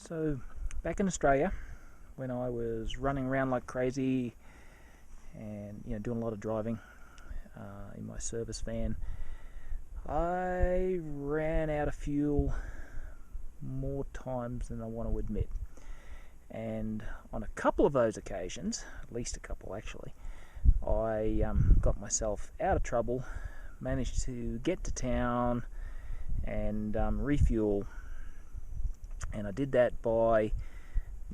So back in Australia, when I was running around like crazy and doing a lot of driving in my service van, I ran out of fuel more times than I want to admit. And on a couple of those occasions, at least a couple actually, I got myself out of trouble, managed to get to town and refuel. And I did that by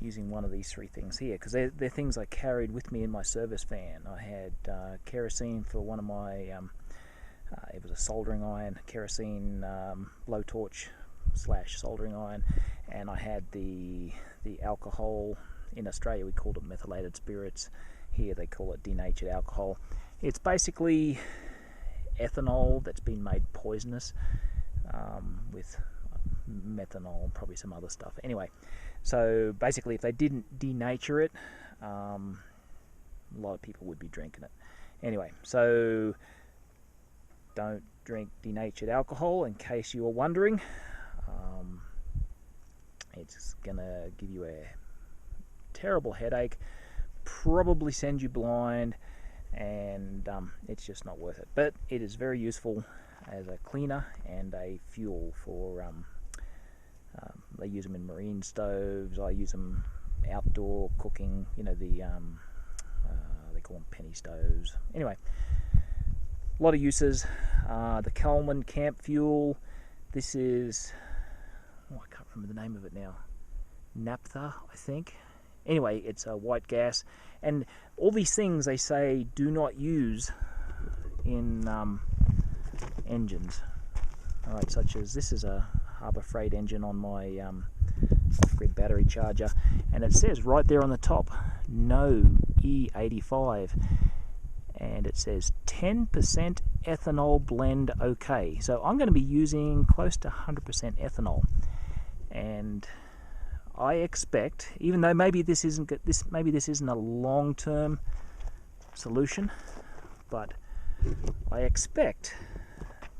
using one of these three things here, because they're things I carried with me in my service van. I had kerosene for one of my, it was a soldering iron, kerosene blowtorch / soldering iron, and I had the alcohol. In Australia we called it methylated spirits. Here they call it denatured alcohol. It's basically ethanol that's been made poisonous with methanol and probably some other stuff. Anyway, so basically if they didn't denature it, a lot of people would be drinking it. Anyway, so don't drink denatured alcohol, in case you were wondering. It's gonna give you a terrible headache, probably send you blind, and it's just not worth it. But it is very useful as a cleaner and a fuel for they use them in marine stoves. I use them outdoor cooking, they call them penny stoves. Anyway, a lot of uses. The Coleman Fuel, this is, I can't remember the name of it now, naphtha, I think. Anyway, it's a white gas, and all these things they say do not use in engines. Alright, such as this is a Harbor Freight engine on my off-grid battery charger, and it says right there on the top, no E85, and it says 10% ethanol blend okay. So I'm going to be using close to 100% ethanol, and I expect, even though maybe this isn't a long-term solution, but I expect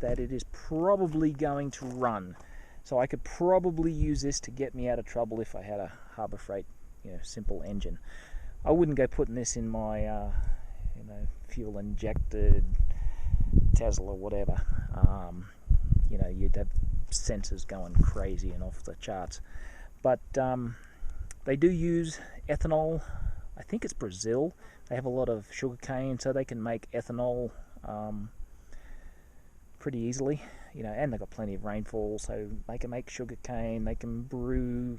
that it is probably going to run. So I could probably use this to get me out of trouble if I had a Harbor Freight, simple engine. I wouldn't go putting this in my, fuel injected Tesla or whatever. You'd have sensors going crazy and off the charts. But they do use ethanol. I think it's Brazil. They have a lot of sugarcane, so they can make ethanol pretty easily, and they've got plenty of rainfall, so they can make sugarcane, they can brew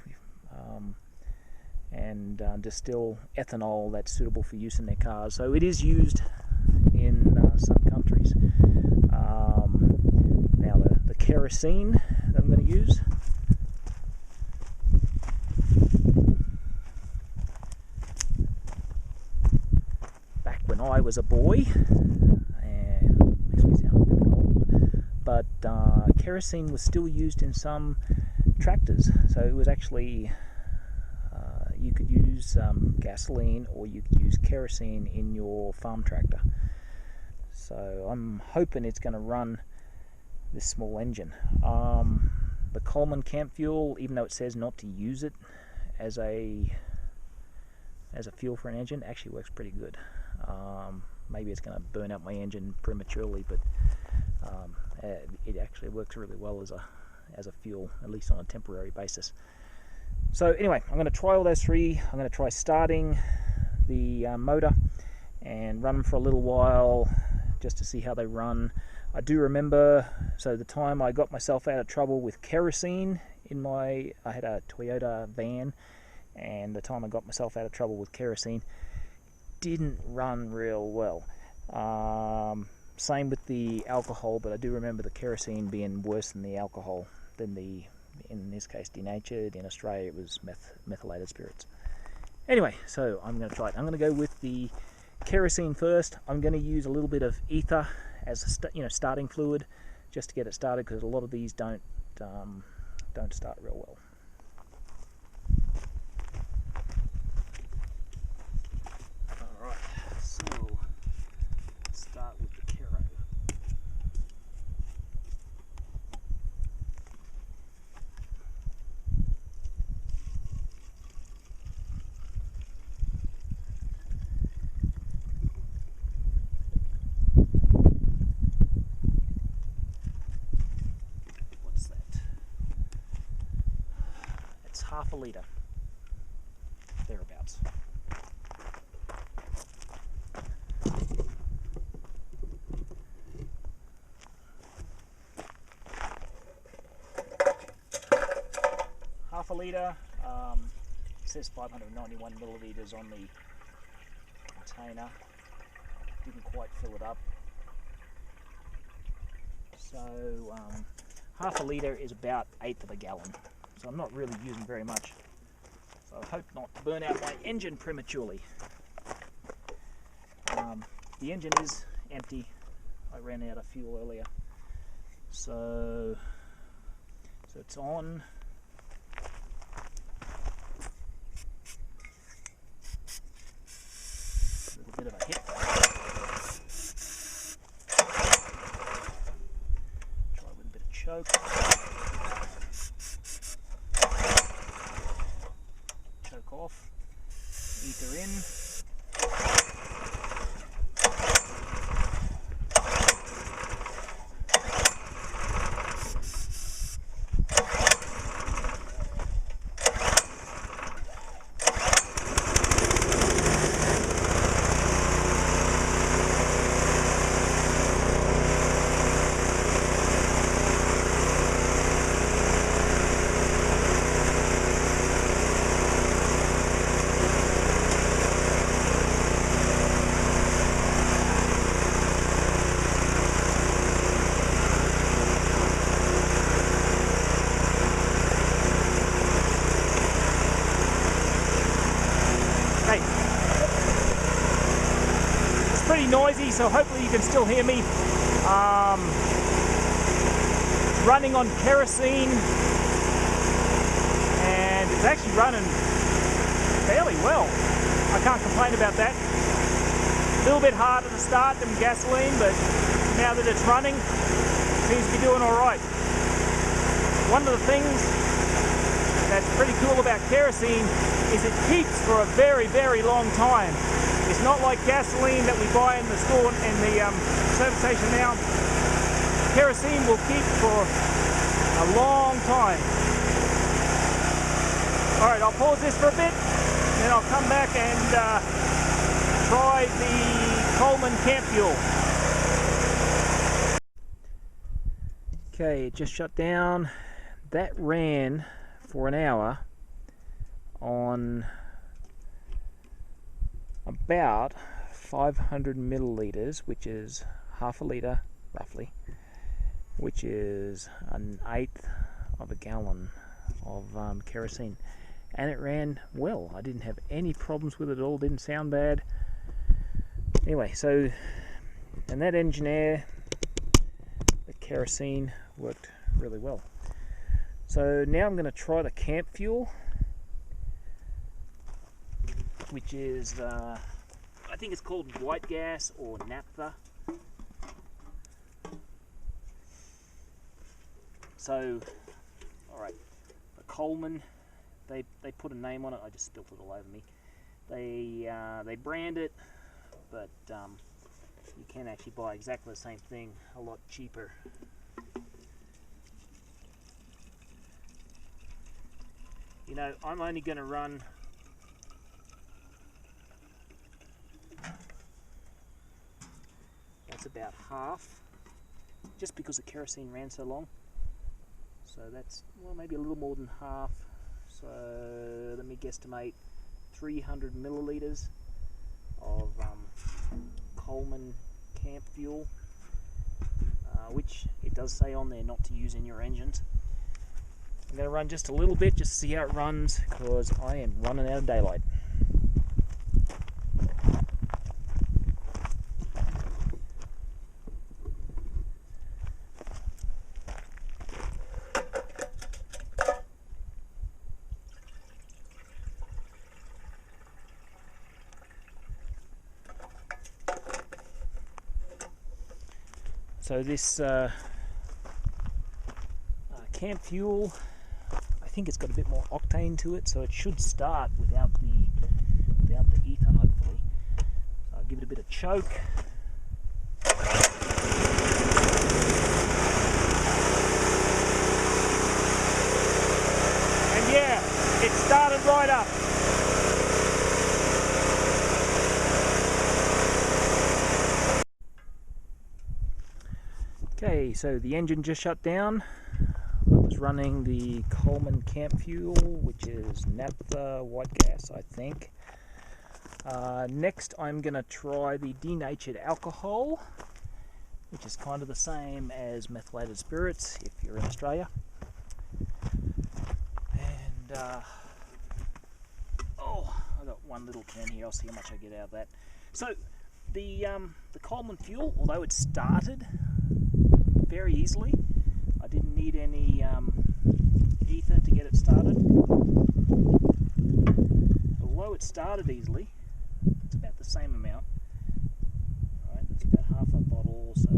and distill ethanol that's suitable for use in their cars. So it is used in some countries. Now the kerosene that I'm going to use, back when I was a boy, makes me sound really old, but kerosene was still used in some tractors. So it was actually, you could use gasoline or you could use kerosene in your farm tractor. So I'm hoping it's going to run this small engine. The Coleman Fuel, even though it says not to use it as a fuel for an engine, actually works pretty good. Maybe it's going to burn out my engine prematurely, but it actually works really well as a fuel, at least on a temporary basis. So anyway, I'm going to try all those three. I'm going to try starting the motor and run them for a little while just to see how they run. I do remember, so the time I got myself out of trouble with kerosene in I had a Toyota van, and the time I got myself out of trouble with kerosene, didn't run real well. Same with the alcohol, but I do remember the kerosene being worse than the alcohol, in this case denatured. In Australia it was methylated spirits. Anyway, so I'm going to try it. I'm going to go with the kerosene first. I'm going to use a little bit of ether as a starting fluid, just to get it started, because a lot of these don't start real well. Alright, so start with the kero. It's half a litre, thereabouts. Half a litre, it says 591 millilitres on the container. Didn't quite fill it up. So half a litre is about 1/8 of a gallon. So I'm not really using very much. So I hope not to burn out my engine prematurely. The engine is empty. I ran out of fuel earlier. So it's on. A little bit of a hit. Try with a bit of choke. Choke off. Ether in. Pretty noisy, so hopefully you can still hear me. Running on kerosene, and it's actually running fairly well. I can't complain about that. A little bit harder to start than gasoline, but now that it's running, it seems to be doing all right. One of the things that's pretty cool about kerosene is it keeps for a very, very long time. It's not like gasoline that we buy in the store and the service station now. Kerosene will keep for a long time. Alright, I'll pause this for a bit, then I'll come back and try the Coleman Camp Fuel. Okay, it just shut down. That ran for an hour on about 500 millilitres, which is half a litre roughly, which is 1/8 of a gallon of kerosene, and it ran well. I didn't have any problems with it at all, didn't sound bad. Anyway, so, and that engine air, the kerosene worked really well. So now I'm going to try the camp fuel, which is, I think it's called white gas or naphtha. So, alright, the Coleman, they put a name on it. I just spilled it all over me. They brand it, but you can actually buy exactly the same thing a lot cheaper. You know, I'm only going to run that's about half, just because the kerosene ran so long. So that's, well, maybe a little more than half. So let me guesstimate 300 millilitres of Coleman camp fuel, which it does say on there not to use in your engines. I'm going to run just a little bit just to see how it runs, because I am running out of daylight. So this camp fuel, I think it's got a bit more octane to it, so it should start without the ether, hopefully. So I'll give it a bit of choke. And yeah, so the engine just shut down. I was running the Coleman Fuel, which is naphtha white gas, I think. Next I'm going to try the Denatured Alcohol, which is kind of the same as methylated spirits if you're in Australia. And oh, I got one little can here. I'll see how much I get out of that. So the Coleman Fuel, although it started very easily, I didn't need any ether to get it started. Although it started easily, it's about the same amount. Alright, that's about half a bottle, so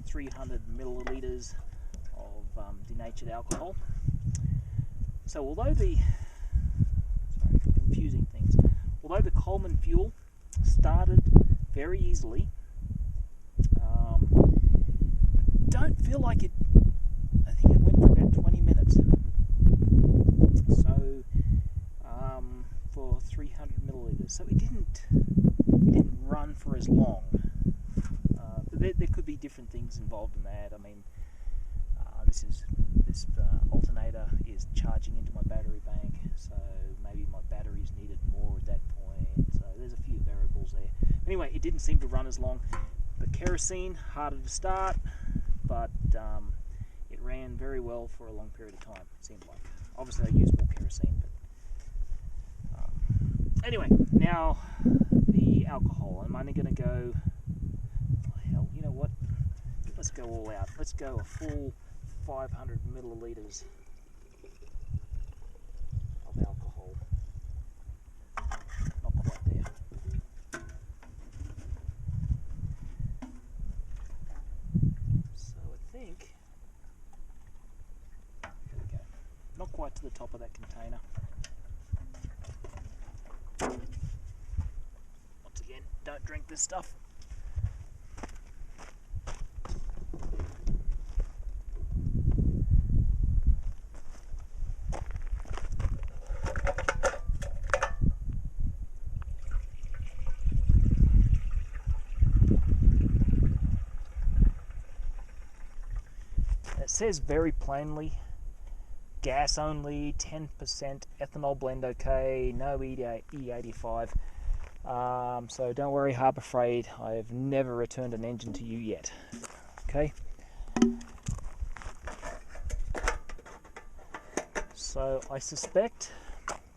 300 milliliters of denatured alcohol. So although confusing things. Although the Coleman Fuel started very easily, don't feel like it. I think it went for about 20 minutes. So for 300 milliliters, so it didn't run for as long. But there could be different things involved in that. I mean, this alternator is charging into my battery bank, so maybe my batteries needed more at that point. So there's a few variables there. Anyway, it didn't seem to run as long. The kerosene, harder to start, but it ran very well for a long period of time, it seemed like. Obviously I used more kerosene, but anyway, now the alcohol. I'm only going to go, oh hell, you know what, let's go all out. Let's go a full 500 milliliters of alcohol. Not quite there. So I think, there we go. Not quite to the top of that container. Once again, don't drink this stuff. It says very plainly, gas only, 10% ethanol blend okay, no E85. So don't worry, Harbour Freight, I've never returned an engine to you yet. Okay. So I suspect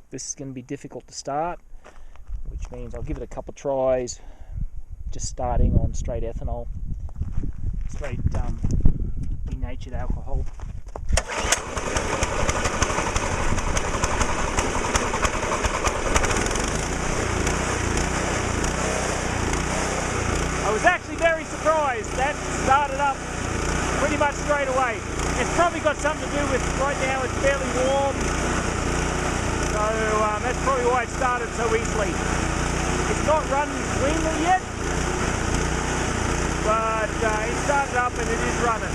this is going to be difficult to start, which means I'll give it a couple of tries, just starting on straight ethanol, straight denatured alcohol. I was actually very surprised. That started up pretty much straight away. It's probably got something to do with right now it's fairly warm, so that's probably why it started so easily. It's not running cleanly yet, but it started up and it is running.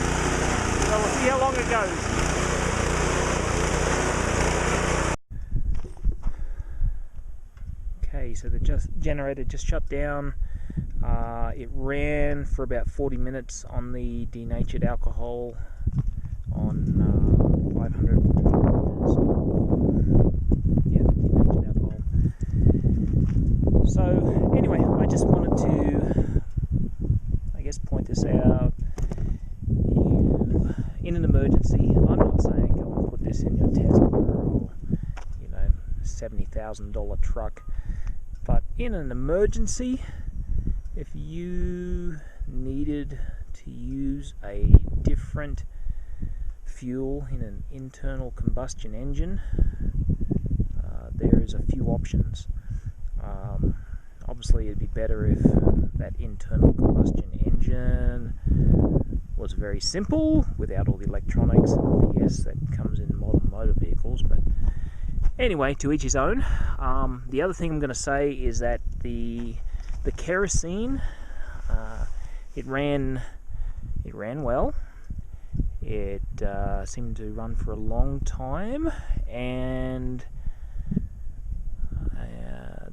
So we'll see how long it goes. Okay, so the generator just shut down. It ran for about 40 minutes on the denatured alcohol on 500. Yeah, denatured alcohol. So anyway, I just wanted to, I guess, point this out. In an emergency, I'm not saying go and put this in your Tesla or, you know, $70,000 truck, but in an emergency, if you needed to use a different fuel in an internal combustion engine, there is a few options. Obviously it'd be better if that internal combustion engine was very simple without all the electronics and BS that comes in modern motor vehicles, but anyway, to each his own. The other thing I'm going to say is that the kerosene, it ran well. It seemed to run for a long time, and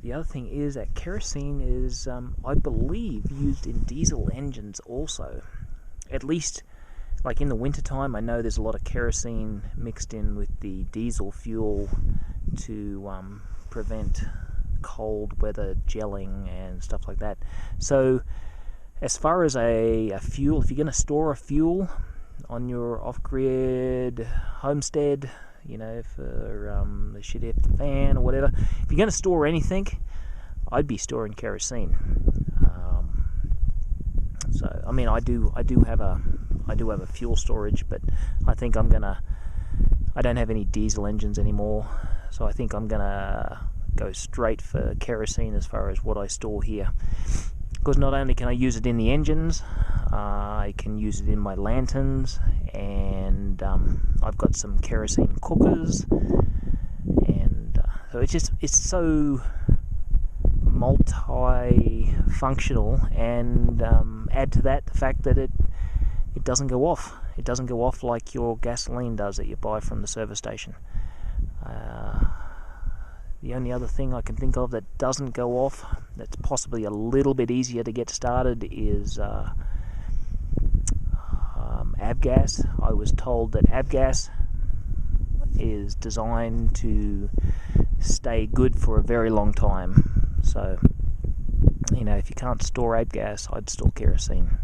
the other thing is that kerosene is, I believe, used in diesel engines also. At least, like in the wintertime, I know there's a lot of kerosene mixed in with the diesel fuel to prevent cold weather gelling and stuff like that. So as far as a fuel, if you're going to store a fuel on your off-grid homestead, you know, for the shit if the fan or whatever, if you're going to store anything, I'd be storing kerosene. So I mean, I do have a fuel storage, but I think I don't have any diesel engines anymore, so I think I'm gonna go straight for kerosene as far as what I store here, because not only can I use it in the engines, I can use it in my lanterns, and I've got some kerosene cookers, and so it's so multi-functional, and add to that the fact that it doesn't go off. It doesn't go off like your gasoline does that you buy from the service station. The only other thing I can think of that doesn't go off, that's possibly a little bit easier to get started, is avgas. I was told that avgas is designed to stay good for a very long time. So, you know, if you can't store avgas, I'd store kerosene.